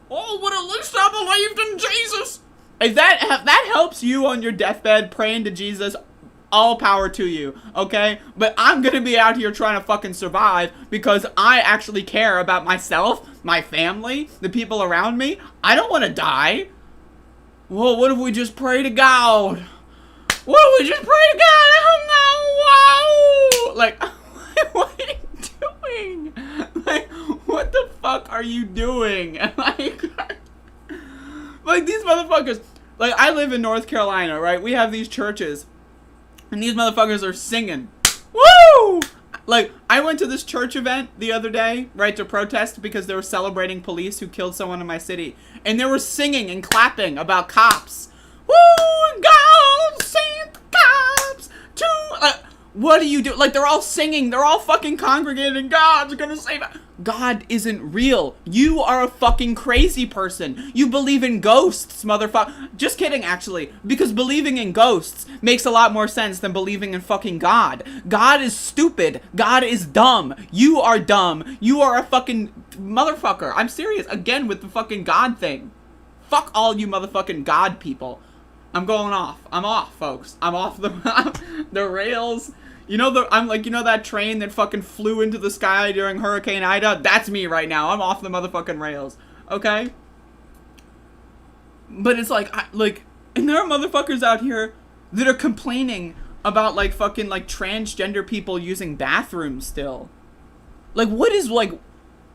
Speaker 5: Oh, but at least I believed in Jesus. If that helps you on your deathbed praying to Jesus, all power to you, okay? But I'm gonna be out here trying to fucking survive because I actually care about myself, my family, the people around me. I don't want to die. Well, what if we just pray to God? What if we just pray to God? Oh no! Wow! Like, what are you doing? Like, what the fuck are you doing? Like these motherfuckers. Like, I live in North Carolina, right? We have these churches, and these motherfuckers are singing. Woo! Like, I went to this church event the other day, right, to protest because they were celebrating police who killed someone in my city. And they were singing and clapping about cops. Woo! God sent the cops to... What do you do? Like, they're all singing. They're all fucking congregating. God's gonna save us. God isn't real. You are a fucking crazy person. You believe in ghosts, motherfucker. Just kidding, actually. Because believing in ghosts makes a lot more sense than believing in fucking God. God is stupid. God is dumb. You are dumb. You are a fucking motherfucker. I'm serious. Again with the fucking God thing. Fuck all you motherfucking God people. I'm going off. I'm off, folks. I'm off the rails. You know that train that fucking flew into the sky during Hurricane Ida? That's me right now. I'm off the motherfucking rails. Okay? But it's like, and there are motherfuckers out here that are complaining about, like, fucking, like, transgender people using bathrooms still. Like, what is, like,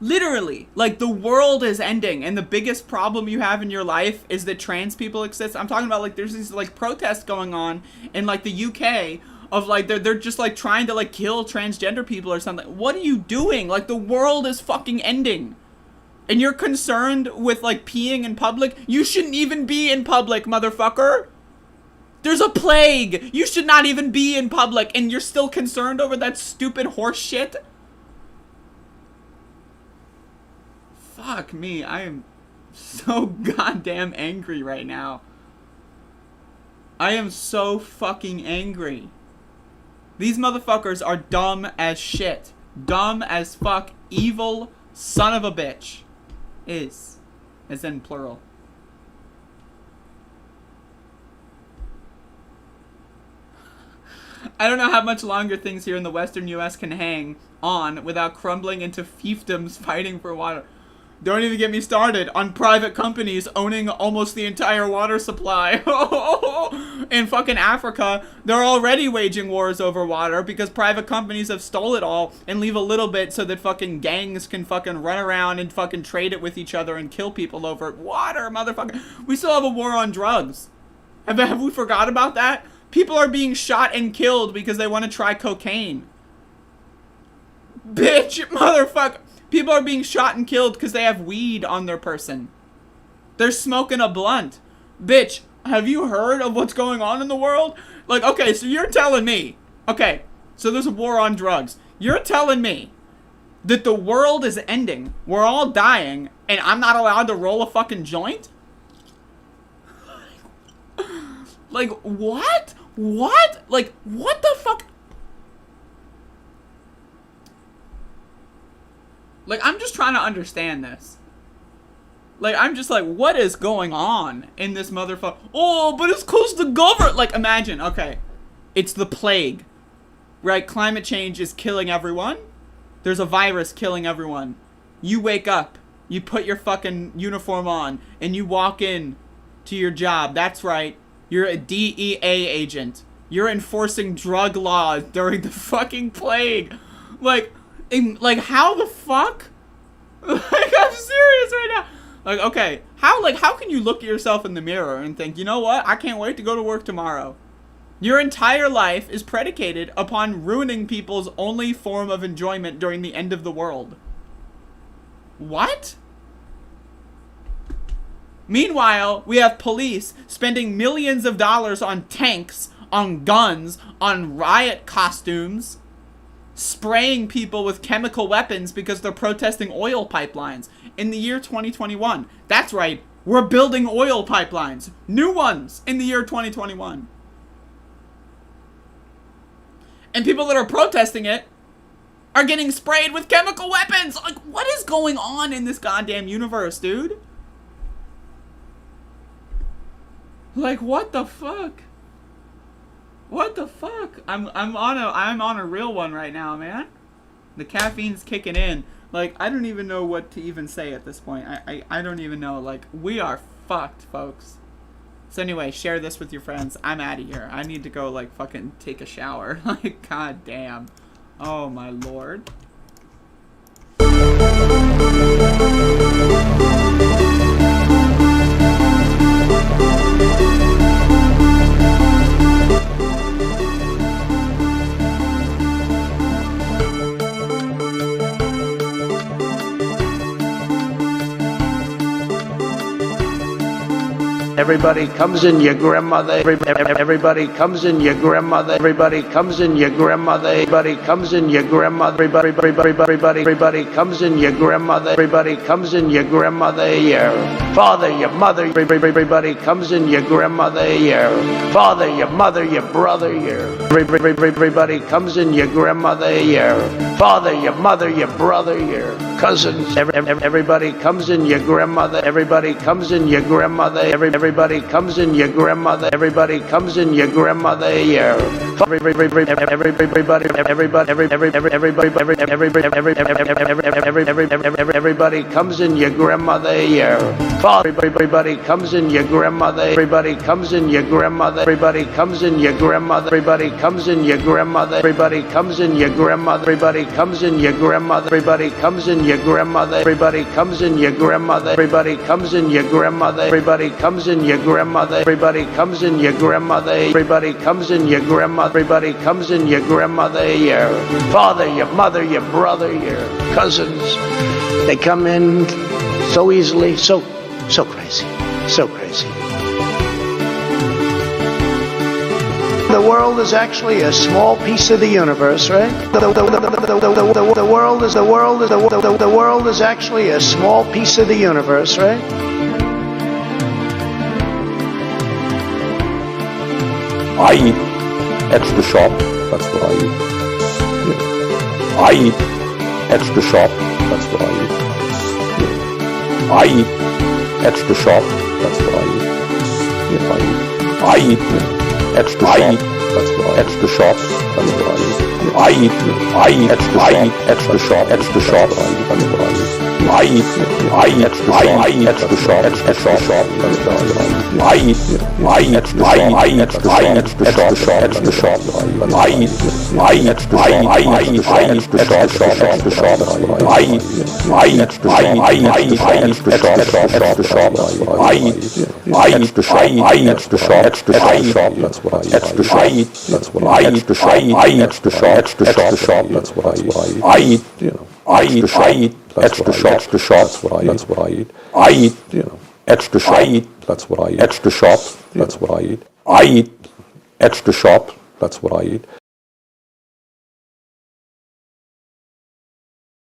Speaker 5: literally, like, the world is ending, and the biggest problem you have in your life is that trans people exist. I'm talking about, like, there's these, like, protests going on in, like, the UK of, like, they're just, like, trying to, like, kill transgender people or something. What are you doing? Like, the world is fucking ending. And you're concerned with, like, peeing in public? You shouldn't even be in public, motherfucker. There's a plague. You should not even be in public, and you're still concerned over that stupid horse shit? Fuck me, I am so goddamn angry right now. I am so fucking angry. These motherfuckers are dumb as shit. Dumb as fuck. Evil son of a bitch. Is. As in plural. I don't know how much longer things here in the western US can hang on without crumbling into fiefdoms fighting for water. Don't even get me started on private companies owning almost the entire water supply. In fucking Africa, they're already waging wars over water because private companies have stole it all and leave a little bit so that fucking gangs can fucking run around and fucking trade it with each other and kill people over water, motherfucker. We still have a war on drugs. Have we forgot about that? People are being shot and killed because they want to try cocaine. Bitch, motherfucker. People are being shot and killed because they have weed on their person. They're smoking a blunt. Bitch, have you heard of what's going on in the world? Like, okay, so you're telling me. Okay, so there's a war on drugs. You're telling me that the world is ending. We're all dying, and I'm not allowed to roll a fucking joint? Like, what? What? Like, what the fuck? Like, I'm just trying to understand this. Like, I'm just like, what is going on in this motherfucker? Oh, but it's close to government. Like, imagine, okay. It's the plague. Right? Climate change is killing everyone. There's a virus killing everyone. You wake up. You put your fucking uniform on. And you walk in to your job. That's right. You're a DEA agent. You're enforcing drug laws during the fucking plague. Like, how the fuck? Like, I'm serious right now. Like, okay, how can you look at yourself in the mirror and think, you know what? I can't wait to go to work tomorrow. Your entire life is predicated upon ruining people's only form of enjoyment during the end of the world. What? Meanwhile, we have police spending millions of dollars on tanks, on guns, on riot costumes, spraying people with chemical weapons because they're protesting oil pipelines in the year 2021. That's right, we're building oil pipelines. New ones in the year 2021. And people that are protesting it are getting sprayed with chemical weapons. Like, what is going on in this goddamn universe, dude? Like, what the fuck? What the fuck? I'm on a real one right now, man. The caffeine's kicking in. Like, I don't even know what to even say at this point. I don't even know. Like, we are fucked, folks. So anyway, share this with your friends. I'm out of here. I need to go, like, fucking take a shower. Like, god damn. Oh my lord.
Speaker 1: Everybody comes in your grandmother. Everybody comes in your grandmother. Everybody comes in your grandmother. Everybody comes in your grandmother. Everybody comes in your grandmother. Everybody comes in your grandmother. Your father, your mother. Everybody comes in your grandmother. Your father, your mother, your brother. Your everybody comes in your grandmother. Your father, your mother, your brother. Your cousins. Everybody comes in your grandmother. Everybody comes in your grandmother. Everybody comes in your grandmother. Everybody comes in your grandmother. Your everybody comes in your grandmother. Your father. Everybody comes in your grandmother. Everybody comes in your grandmother. Everybody comes in your grandmother. Everybody comes in your grandmother. Everybody comes in your grandmother. Everybody comes in your grandmother. Everybody comes in your grandmother. Everybody comes in your grandmother. Everybody comes in your grandmother. Everybody comes in your grandmother. Everybody comes in your grandmother. Everybody comes in your grandmother. Everybody comes in your grandmother. Your father, your mother, your brother, your cousins. They come in so easily, so crazy, so crazy. The world is actually a small piece of the universe, right? The world is actually a small piece of the universe, right?
Speaker 8: I eat extra sharp. That's what I eat. Yeah. I eat extra sharp. That's what I eat. Yeah. I eat extra sharp. That's what I eat. Yeah, I eat. Extra sharp. That's what I eat. Extra sharp. That's what I eat. I eat extra sharp. Extra sharp. That's what I eat. I eat extra sharp. Extra sharp. That's what I eat. I eat extra sharp. Extra sharp. I eat extra sharp. I eat extra sharp. Extra sharp. I eat extra sharp. That's what I eat. Extra sharp. That's what I eat. Extra sharp. That's what I eat. I eat, extra sharp. That's what I eat. That's what I eat. I eat, extra sharp. That's what I eat. Extra sharp. That's what I eat. I eat extra sharp. That's what I eat.